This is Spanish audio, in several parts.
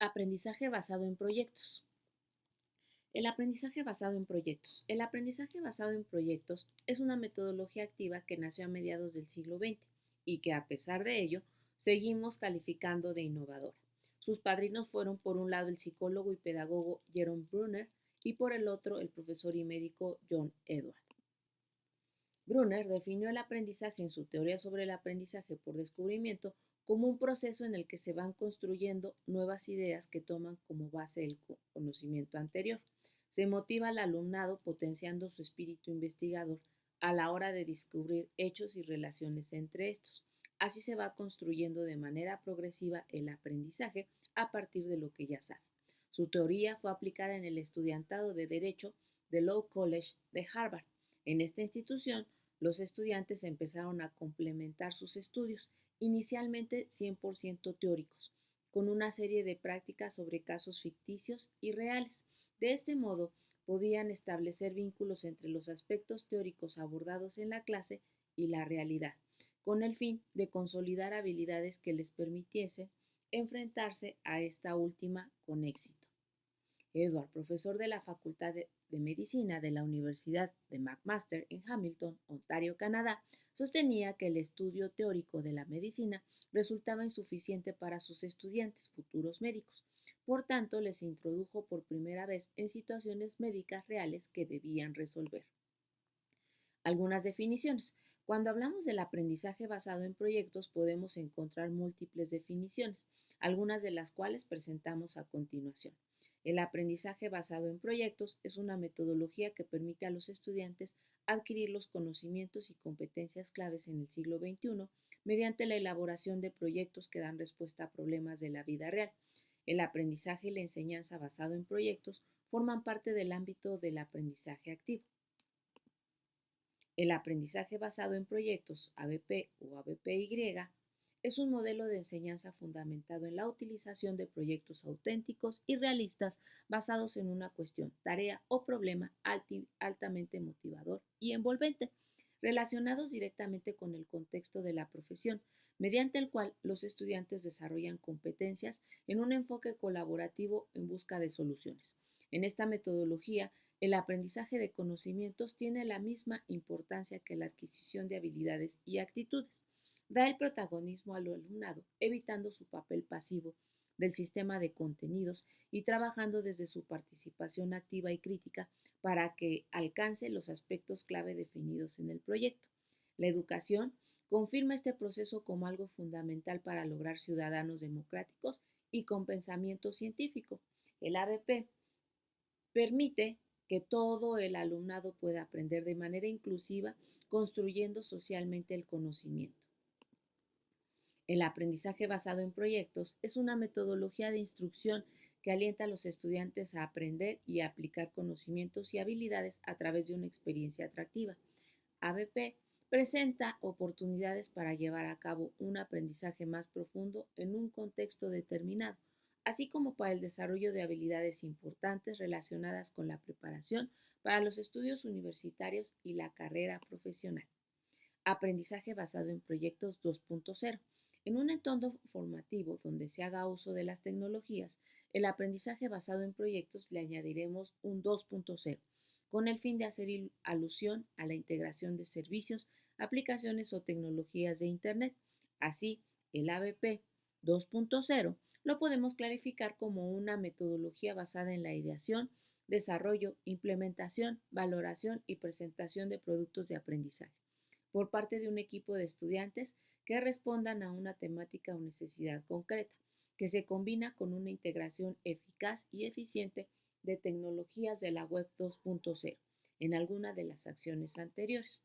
Aprendizaje basado en proyectos. El aprendizaje basado en proyectos. El aprendizaje basado en proyectos es una metodología activa que nació a mediados del siglo XX y que, a pesar de ello, seguimos calificando de innovadora. Sus padrinos fueron, por un lado, el psicólogo y pedagogo Jerome Brunner y por el otro, el profesor y médico John Edward. Brunner definió el aprendizaje en su teoría sobre el aprendizaje por descubrimiento como un proceso en el que se van construyendo nuevas ideas que toman como base el conocimiento anterior. Se motiva al alumnado potenciando su espíritu investigador a la hora de descubrir hechos y relaciones entre estos. Así se va construyendo de manera progresiva el aprendizaje a partir de lo que ya sabe. Su teoría fue aplicada en el estudiantado de Derecho del Law College de Harvard. En esta institución, los estudiantes empezaron a complementar sus estudios, inicialmente 100% teóricos, con una serie de prácticas sobre casos ficticios y reales. De este modo, podían establecer vínculos entre los aspectos teóricos abordados en la clase y la realidad, con el fin de consolidar habilidades que les permitiesen enfrentarse a esta última con éxito. Edward, profesor de la Facultad de Medicina de la Universidad de McMaster en Hamilton, Ontario, Canadá, sostenía que el estudio teórico de la medicina resultaba insuficiente para sus estudiantes, futuros médicos. Por tanto, les introdujo por primera vez en situaciones médicas reales que debían resolver. Algunas definiciones. Cuando hablamos del aprendizaje basado en proyectos, podemos encontrar múltiples definiciones, algunas de las cuales presentamos a continuación. El aprendizaje basado en proyectos es una metodología que permite a los estudiantes adquirir los conocimientos y competencias claves en el siglo XXI mediante la elaboración de proyectos que dan respuesta a problemas de la vida real. El aprendizaje y la enseñanza basado en proyectos forman parte del ámbito del aprendizaje activo. El aprendizaje basado en proyectos, ABP o ABPY, es un modelo de enseñanza fundamentado en la utilización de proyectos auténticos y realistas basados en una cuestión, tarea o problema altamente motivador y envolvente, relacionados directamente con el contexto de la profesión, mediante el cual los estudiantes desarrollan competencias en un enfoque colaborativo en busca de soluciones. En esta metodología, el aprendizaje de conocimientos tiene la misma importancia que la adquisición de habilidades y actitudes. Da el protagonismo al alumnado, evitando su papel pasivo del sistema de contenidos y trabajando desde su participación activa y crítica para que alcance los aspectos clave definidos en el proyecto. La educación confirma este proceso como algo fundamental para lograr ciudadanos democráticos y con pensamiento científico. El ABP permite que todo el alumnado pueda aprender de manera inclusiva, construyendo socialmente el conocimiento. El aprendizaje basado en proyectos es una metodología de instrucción que alienta a los estudiantes a aprender y a aplicar conocimientos y habilidades a través de una experiencia atractiva. ABP presenta oportunidades para llevar a cabo un aprendizaje más profundo en un contexto determinado, así como para el desarrollo de habilidades importantes relacionadas con la preparación para los estudios universitarios y la carrera profesional. Aprendizaje basado en proyectos 2.0. En un entorno formativo donde se haga uso de las tecnologías, el aprendizaje basado en proyectos le añadiremos un 2.0, con el fin de hacer alusión a la integración de servicios, aplicaciones o tecnologías de Internet. Así, el ABP 2.0 lo podemos clarificar como una metodología basada en la ideación, desarrollo, implementación, valoración y presentación de productos de aprendizaje por parte de un equipo de estudiantes que respondan a una temática o necesidad concreta, que se combina con una integración eficaz y eficiente de tecnologías de la Web 2.0 en alguna de las acciones anteriores.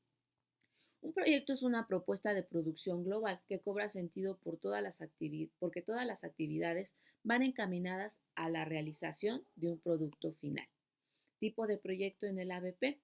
Un proyecto es una propuesta de producción global que cobra sentido porque todas las actividades van encaminadas a la realización de un producto final. Tipo de proyecto en el ABP.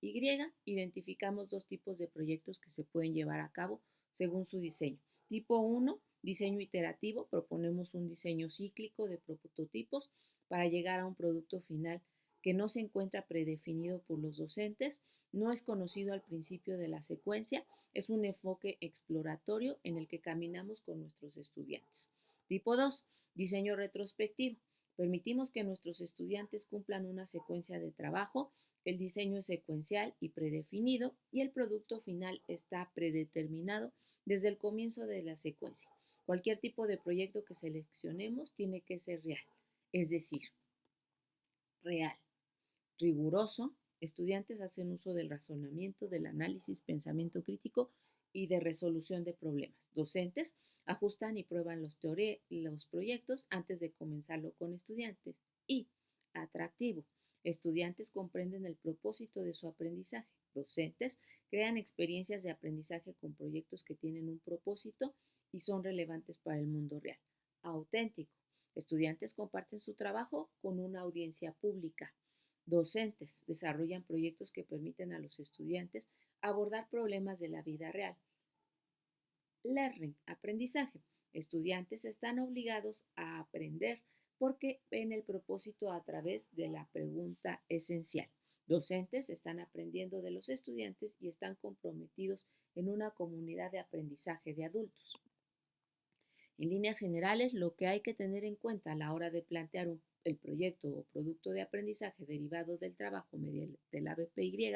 Identificamos dos tipos de proyectos que se pueden llevar a cabo según su diseño. Tipo 1, diseño iterativo. Proponemos un diseño cíclico de prototipos para llegar a un producto final que no se encuentra predefinido por los docentes, no es conocido al principio de la secuencia, es un enfoque exploratorio en el que caminamos con nuestros estudiantes. Tipo 2. Diseño retrospectivo. Permitimos que nuestros estudiantes cumplan una secuencia de trabajo. El diseño es secuencial y predefinido y el producto final está predeterminado desde el comienzo de la secuencia. Cualquier tipo de proyecto que seleccionemos tiene que ser real, es decir, real, riguroso. Estudiantes hacen uso del razonamiento, del análisis, pensamiento crítico y de resolución de problemas. Docentes ajustan y prueban los proyectos antes de comenzarlo con estudiantes. Y atractivo. Estudiantes comprenden el propósito de su aprendizaje. Docentes crean experiencias de aprendizaje con proyectos que tienen un propósito y son relevantes para el mundo real. Auténtico. Estudiantes comparten su trabajo con una audiencia pública. Docentes desarrollan proyectos que permiten a los estudiantes abordar problemas de la vida real. Learning, aprendizaje. Estudiantes están obligados a aprender porque ven el propósito a través de la pregunta esencial. Docentes están aprendiendo de los estudiantes y están comprometidos en una comunidad de aprendizaje de adultos. En líneas generales, lo que hay que tener en cuenta a la hora de plantear el proyecto o producto de aprendizaje derivado del trabajo mediante la ABPY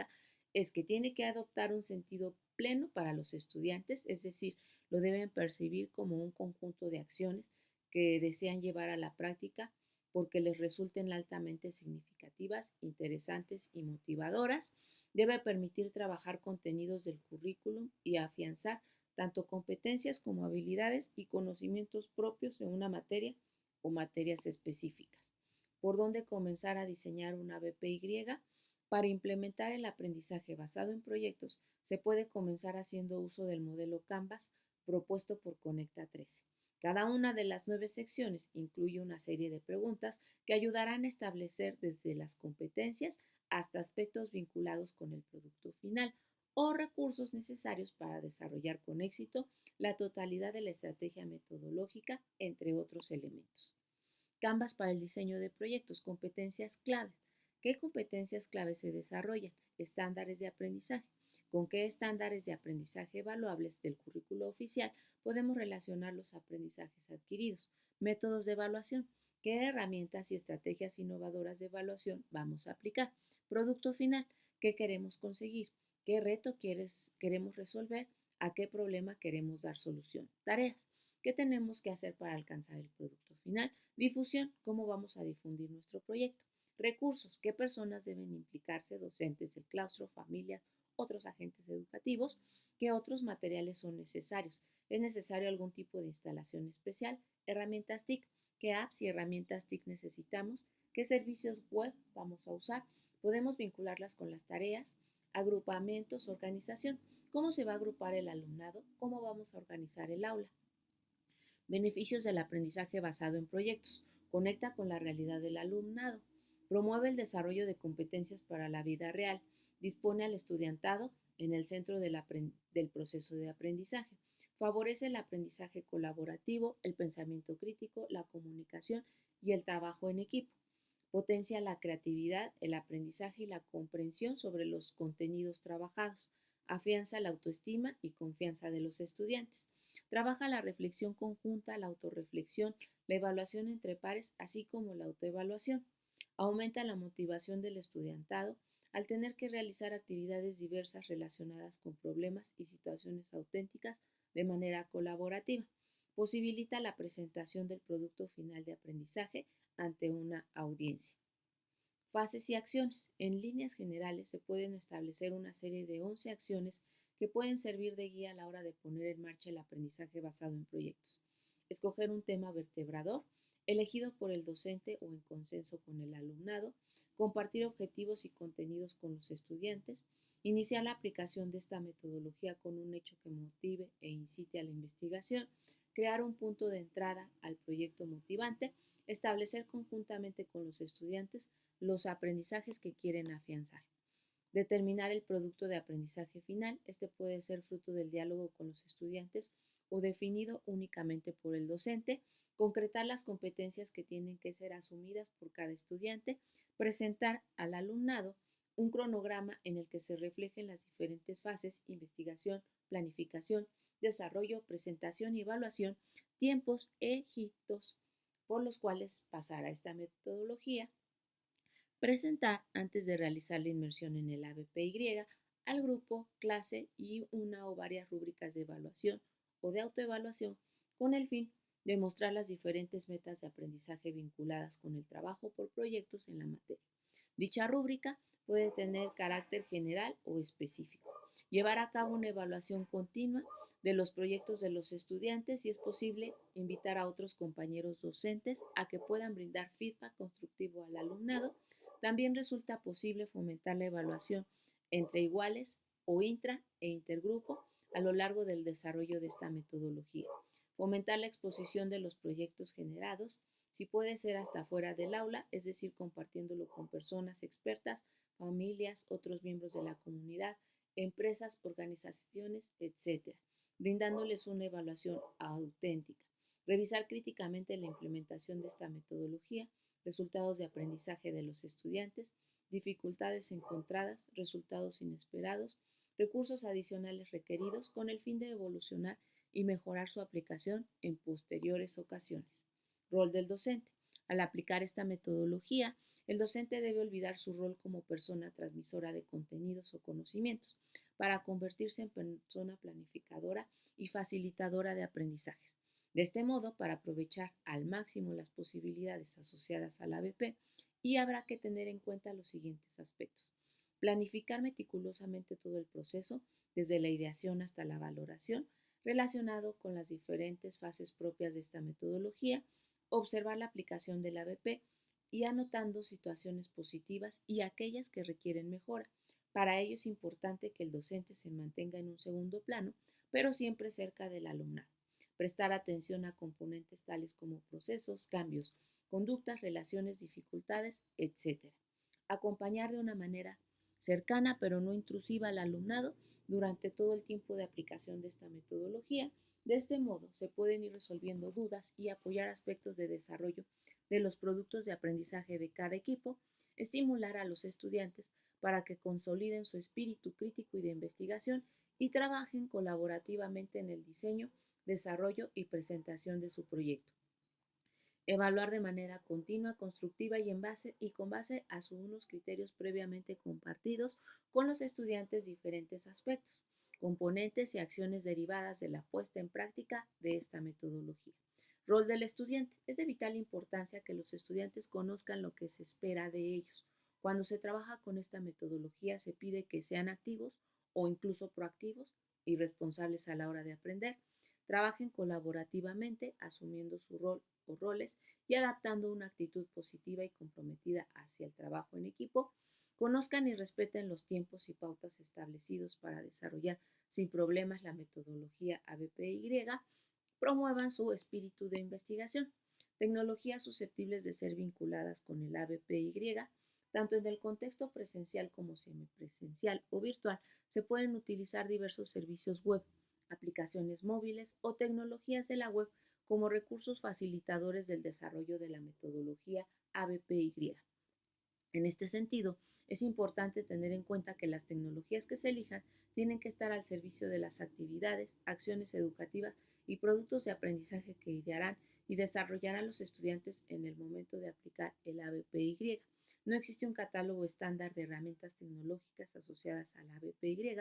es que tiene que adoptar un sentido pleno para los estudiantes, es decir, lo deben percibir como un conjunto de acciones que desean llevar a la práctica porque les resulten altamente significativas, interesantes y motivadoras. Debe permitir trabajar contenidos del currículum y afianzar tanto competencias como habilidades y conocimientos propios de una materia o materias específicas. ¿Por dónde comenzar a diseñar una BPY? Para implementar el aprendizaje basado en proyectos, se puede comenzar haciendo uso del modelo Canvas propuesto por Conecta 13. Cada una de las 9 secciones incluye una serie de preguntas que ayudarán a establecer desde las competencias hasta aspectos vinculados con el producto final o recursos necesarios para desarrollar con éxito la totalidad de la estrategia metodológica, entre otros elementos. Canvas para el diseño de proyectos, competencias claves. ¿Qué competencias claves se desarrollan? Estándares de aprendizaje. ¿Con qué estándares de aprendizaje evaluables del currículo oficial podemos relacionar los aprendizajes adquiridos? Métodos de evaluación. ¿Qué herramientas y estrategias innovadoras de evaluación vamos a aplicar? Producto final. ¿Qué queremos conseguir? ¿Qué reto queremos resolver? ¿A qué problema queremos dar solución? Tareas. ¿Qué tenemos que hacer para alcanzar el producto final? Difusión. ¿Cómo vamos a difundir nuestro proyecto? Recursos. ¿Qué personas deben implicarse? Docentes del claustro, familias, otros agentes educativos. ¿Qué otros materiales son necesarios? ¿Es necesario algún tipo de instalación especial? Herramientas TIC. ¿Qué apps y herramientas TIC necesitamos? ¿Qué servicios web vamos a usar? Podemos vincularlas con las tareas, agrupamientos, organización. ¿Cómo se va a agrupar el alumnado? ¿Cómo vamos a organizar el aula? Beneficios del aprendizaje basado en proyectos. Conecta con la realidad del alumnado. Promueve el desarrollo de competencias para la vida real. Dispone al estudiantado en el centro del proceso de aprendizaje. Favorece el aprendizaje colaborativo, el pensamiento crítico, la comunicación y el trabajo en equipo. Potencia la creatividad, el aprendizaje y la comprensión sobre los contenidos trabajados. Afianza la autoestima y confianza de los estudiantes. Trabaja la reflexión conjunta, la autorreflexión, la evaluación entre pares, así como la autoevaluación. Aumenta la motivación del estudiantado al tener que realizar actividades diversas relacionadas con problemas y situaciones auténticas de manera colaborativa. Posibilita la presentación del producto final de aprendizaje ante una audiencia. Fases y acciones. En líneas generales se pueden establecer una serie de 11 acciones que pueden servir de guía a la hora de poner en marcha el aprendizaje basado en proyectos. Escoger un tema vertebrador, elegido por el docente o en consenso con el alumnado, compartir objetivos y contenidos con los estudiantes, iniciar la aplicación de esta metodología con un hecho que motive e incite a la investigación, crear un punto de entrada al proyecto motivante, establecer conjuntamente con los estudiantes los aprendizajes que quieren afianzar. Determinar el producto de aprendizaje final. Este puede ser fruto del diálogo con los estudiantes o definido únicamente por el docente. Concretar las competencias que tienen que ser asumidas por cada estudiante. Presentar al alumnado un cronograma en el que se reflejen las diferentes fases: investigación, planificación, desarrollo, presentación y evaluación, tiempos e hitos por los cuales pasará esta metodología, presentar antes de realizar la inmersión en el ABPY al grupo, clase y una o varias rúbricas de evaluación o de autoevaluación con el fin de mostrar las diferentes metas de aprendizaje vinculadas con el trabajo por proyectos en la materia. Dicha rúbrica puede tener carácter general o específico. Llevar a cabo una evaluación continua de los proyectos de los estudiantes y, es posible, invitar a otros compañeros docentes a que puedan brindar feedback constructivo al alumnado. También resulta posible fomentar la evaluación entre iguales o intra e intergrupo a lo largo del desarrollo de esta metodología. Fomentar la exposición de los proyectos generados, si puede ser hasta fuera del aula, es decir, compartiéndolo con personas expertas, familias, otros miembros de la comunidad, empresas, organizaciones, etc., brindándoles una evaluación auténtica. Revisar críticamente la implementación de esta metodología, resultados de aprendizaje de los estudiantes, dificultades encontradas, resultados inesperados, recursos adicionales requeridos con el fin de evolucionar y mejorar su aplicación en posteriores ocasiones. Rol del docente. Al aplicar esta metodología, el docente debe olvidar su rol como persona transmisora de contenidos o conocimientos para convertirse en persona planificadora y facilitadora de aprendizajes. De este modo, para aprovechar al máximo las posibilidades asociadas al ABP, y habrá que tener en cuenta los siguientes aspectos: planificar meticulosamente todo el proceso, desde la ideación hasta la valoración, relacionado con las diferentes fases propias de esta metodología, observar la aplicación del ABP y anotando situaciones positivas y aquellas que requieren mejora. Para ello es importante que el docente se mantenga en un segundo plano, pero siempre cerca del alumnado. Prestar atención a componentes tales como procesos, cambios, conductas, relaciones, dificultades, etc. Acompañar de una manera cercana pero no intrusiva al alumnado durante todo el tiempo de aplicación de esta metodología. De este modo se pueden ir resolviendo dudas y apoyar aspectos de desarrollo de los productos de aprendizaje de cada equipo, estimular a los estudiantes para que consoliden su espíritu crítico y de investigación y trabajen colaborativamente en el diseño, desarrollo y presentación de su proyecto. Evaluar de manera continua, constructiva y con base a unos criterios previamente compartidos con los estudiantes diferentes aspectos, componentes y acciones derivadas de la puesta en práctica de esta metodología. Rol del estudiante. Es de vital importancia que los estudiantes conozcan lo que se espera de ellos. Cuando se trabaja con esta metodología se pide que sean activos o incluso proactivos y responsables a la hora de aprender. Trabajen colaborativamente, asumiendo su rol o roles y adaptando una actitud positiva y comprometida hacia el trabajo en equipo. Conozcan y respeten los tiempos y pautas establecidos para desarrollar sin problemas la metodología ABPY. Promuevan su espíritu de investigación. Tecnologías susceptibles de ser vinculadas con el ABPY, tanto en el contexto presencial como semipresencial o virtual, se pueden utilizar diversos servicios web, aplicaciones móviles o tecnologías de la web como recursos facilitadores del desarrollo de la metodología ABPY. En este sentido, es importante tener en cuenta que las tecnologías que se elijan tienen que estar al servicio de las actividades, acciones educativas y productos de aprendizaje que idearán y desarrollarán los estudiantes en el momento de aplicar el ABPY. No existe un catálogo estándar de herramientas tecnológicas asociadas al ABPY,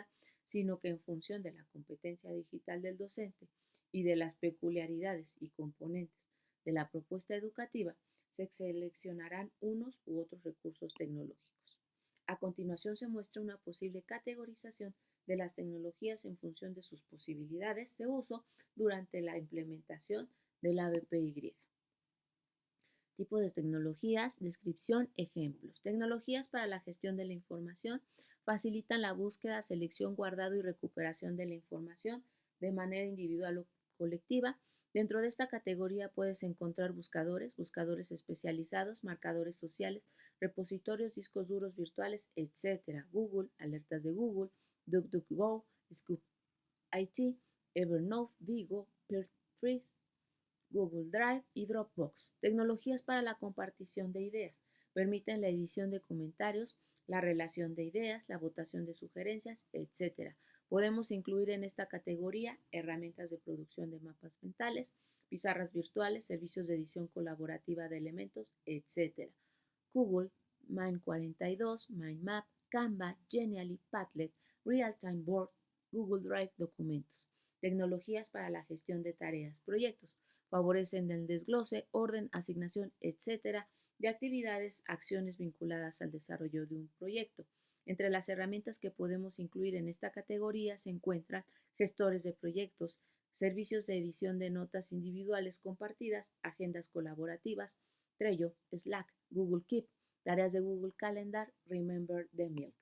sino que en función de la competencia digital del docente y de las peculiaridades y componentes de la propuesta educativa, se seleccionarán unos u otros recursos tecnológicos. A continuación se muestra una posible categorización de las tecnologías en función de sus posibilidades de uso durante la implementación del ABPY. Tipo de tecnologías, descripción, ejemplos. Tecnologías para la gestión de la información facilitan la búsqueda, selección, guardado y recuperación de la información de manera individual o colectiva. Dentro de esta categoría puedes encontrar buscadores, buscadores especializados, marcadores sociales, repositorios, discos duros virtuales, etc. Google, alertas de Google, DuckDuckGo, Scoop IT, Evernote, Vigo, Peerthread, Google Drive y Dropbox. Tecnologías para la compartición de ideas. Permiten la edición de comentarios, la relación de ideas, la votación de sugerencias, etc. Podemos incluir en esta categoría herramientas de producción de mapas mentales, pizarras virtuales, servicios de edición colaborativa de elementos, etc. Google, Mind42, MindMap, Canva, Genially, Padlet, Realtime Board, Google Drive Documentos. Tecnologías para la gestión de tareas, proyectos. Favorecen el desglose, orden, asignación, etc. de actividades, acciones vinculadas al desarrollo de un proyecto. Entre las herramientas que podemos incluir en esta categoría se encuentran gestores de proyectos, servicios de edición de notas individuales compartidas, agendas colaborativas, Trello, Slack, Google Keep, tareas de Google Calendar, Remember the Milk.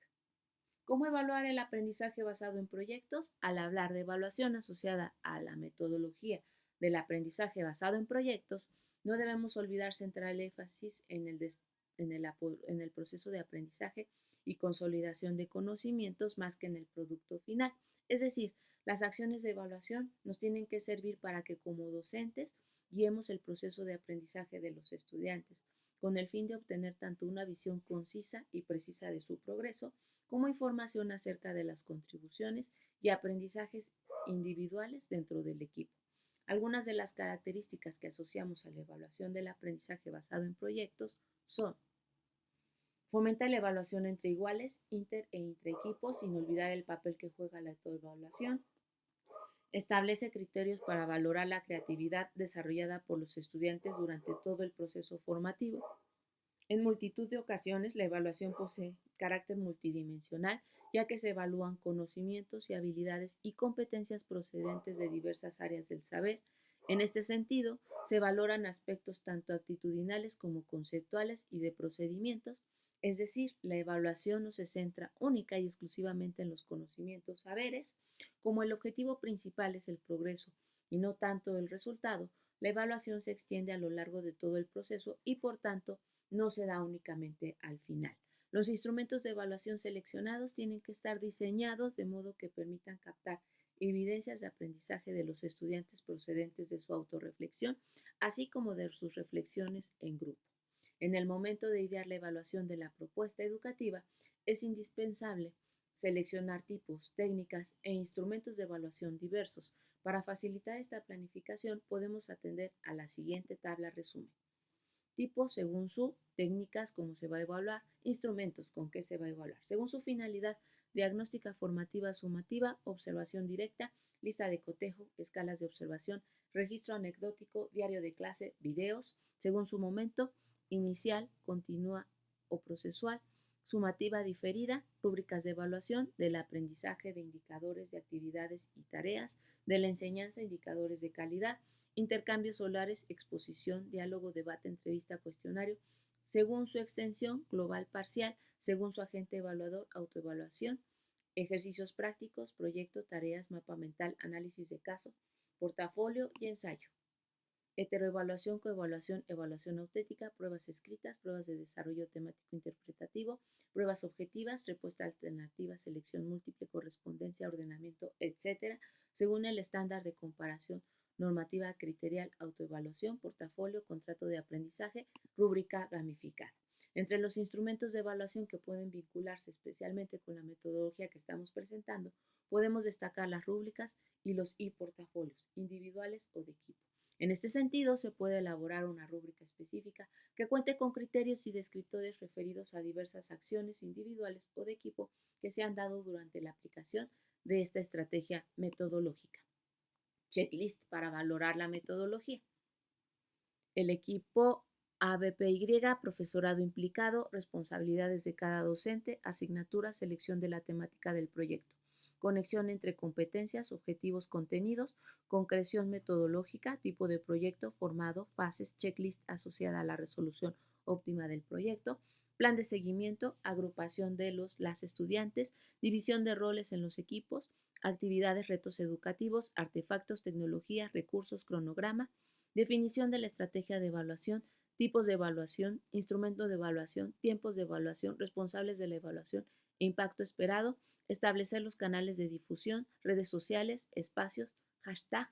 ¿Cómo evaluar el aprendizaje basado en proyectos? Al hablar de evaluación asociada a la metodología del aprendizaje basado en proyectos, no debemos olvidar centrar el énfasis en el proceso de aprendizaje y consolidación de conocimientos más que en el producto final. Es decir, las acciones de evaluación nos tienen que servir para que como docentes guiemos el proceso de aprendizaje de los estudiantes, con el fin de obtener tanto una visión concisa y precisa de su progreso, como información acerca de las contribuciones y aprendizajes individuales dentro del equipo. Algunas de las características que asociamos a la evaluación del aprendizaje basado en proyectos son: fomenta la evaluación entre iguales, inter e intraequipos, sin olvidar el papel que juega la autoevaluación. Establece criterios para valorar la creatividad desarrollada por los estudiantes durante todo el proceso formativo. En multitud de ocasiones, la evaluación posee carácter multidimensional, ya que se evalúan conocimientos y habilidades y competencias procedentes de diversas áreas del saber. En este sentido, se valoran aspectos tanto actitudinales como conceptuales y de procedimientos, es decir, la evaluación no se centra única y exclusivamente en los conocimientos, saberes. Como el objetivo principal es el progreso y no tanto el resultado, la evaluación se extiende a lo largo de todo el proceso y, por tanto, no se da únicamente al final. Los instrumentos de evaluación seleccionados tienen que estar diseñados de modo que permitan captar evidencias de aprendizaje de los estudiantes procedentes de su autorreflexión, así como de sus reflexiones en grupo. En el momento de idear la evaluación de la propuesta educativa, es indispensable seleccionar tipos, técnicas e instrumentos de evaluación diversos. Para facilitar esta planificación, podemos atender a la siguiente tabla resumen: tipos según su, técnicas cómo se va a evaluar, instrumentos con qué se va a evaluar, según su finalidad: diagnóstica formativa sumativa, observación directa, lista de cotejo, escalas de observación, registro anecdótico, diario de clase, videos, según su momento: inicial, continua o procesual, sumativa diferida, rúbricas de evaluación del aprendizaje, de indicadores de actividades y tareas, de la enseñanza, indicadores de calidad, intercambios solares, exposición, diálogo, debate, entrevista, cuestionario, según su extensión, global, parcial, según su agente evaluador, autoevaluación, ejercicios prácticos, proyecto, tareas, mapa mental, análisis de caso, portafolio y ensayo. Heteroevaluación, coevaluación, evaluación auténtica, pruebas escritas, pruebas de desarrollo temático interpretativo, pruebas objetivas, respuesta alternativa, selección múltiple, correspondencia, ordenamiento, etc., según el estándar de comparación, normativa criterial, autoevaluación, portafolio, contrato de aprendizaje, rúbrica gamificada. Entre los instrumentos de evaluación que pueden vincularse especialmente con la metodología que estamos presentando, podemos destacar las rúbricas y los e-portafolios, individuales o de equipo. En este sentido, se puede elaborar una rúbrica específica que cuente con criterios y descriptores referidos a diversas acciones individuales o de equipo que se han dado durante la aplicación de esta estrategia metodológica. Checklist para valorar la metodología. El equipo ABPY, profesorado implicado, responsabilidades de cada docente, asignatura, selección de la temática del proyecto. Conexión entre competencias, objetivos, contenidos, concreción metodológica, tipo de proyecto, formado, fases, checklist asociada a la resolución óptima del proyecto, plan de seguimiento, agrupación de las estudiantes, división de roles en los equipos, actividades, retos educativos, artefactos, tecnología, recursos, cronograma, definición de la estrategia de evaluación, tipos de evaluación, instrumentos de evaluación, tiempos de evaluación, responsables de la evaluación e impacto esperado, establecer los canales de difusión, redes sociales, espacios, hashtag,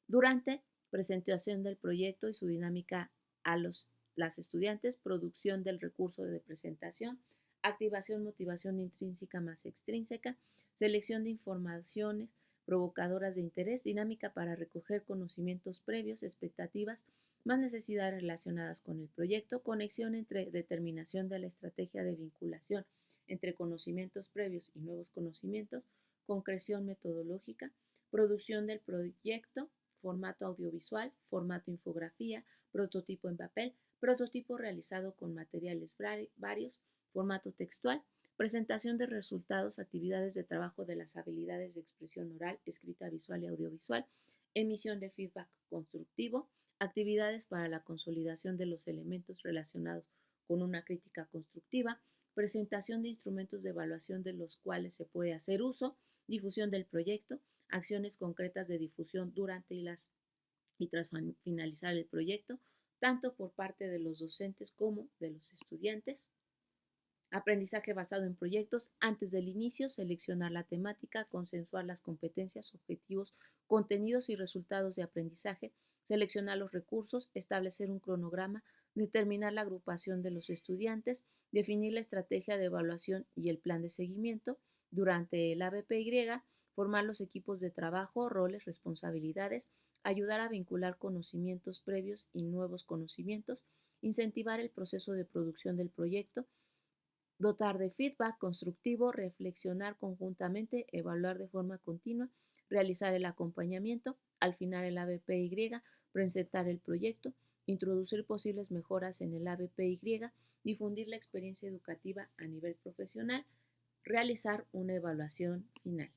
durante presentación del proyecto y su dinámica a las estudiantes, producción del recurso de presentación, activación, motivación intrínseca más extrínseca, selección de informaciones provocadoras de interés, dinámica para recoger conocimientos previos, expectativas, más necesidades relacionadas con el proyecto, conexión entre determinación de la estrategia de vinculación entre conocimientos previos y nuevos conocimientos, concreción metodológica, producción del proyecto, formato audiovisual, formato infografía, prototipo en papel, prototipo realizado con materiales varios, formato textual, presentación de resultados, actividades de trabajo de las habilidades de expresión oral, escrita, visual y audiovisual, emisión de feedback constructivo, actividades para la consolidación de los elementos relacionados con una crítica constructiva, presentación de instrumentos de evaluación de los cuales se puede hacer uso, difusión del proyecto, acciones concretas de difusión durante y tras finalizar el proyecto, tanto por parte de los docentes como de los estudiantes. Aprendizaje basado en proyectos. Antes del inicio, seleccionar la temática, consensuar las competencias, objetivos, contenidos y resultados de aprendizaje, seleccionar los recursos, establecer un cronograma, determinar la agrupación de los estudiantes, definir la estrategia de evaluación y el plan de seguimiento. Durante el ABPY, formar los equipos de trabajo, roles, responsabilidades, ayudar a vincular conocimientos previos y nuevos conocimientos, incentivar el proceso de producción del proyecto, dotar de feedback constructivo, reflexionar conjuntamente, evaluar de forma continua, realizar el acompañamiento, al final el ABPY, presentar el proyecto, introducir posibles mejoras en el ABPY, difundir la experiencia educativa a nivel profesional, realizar una evaluación final.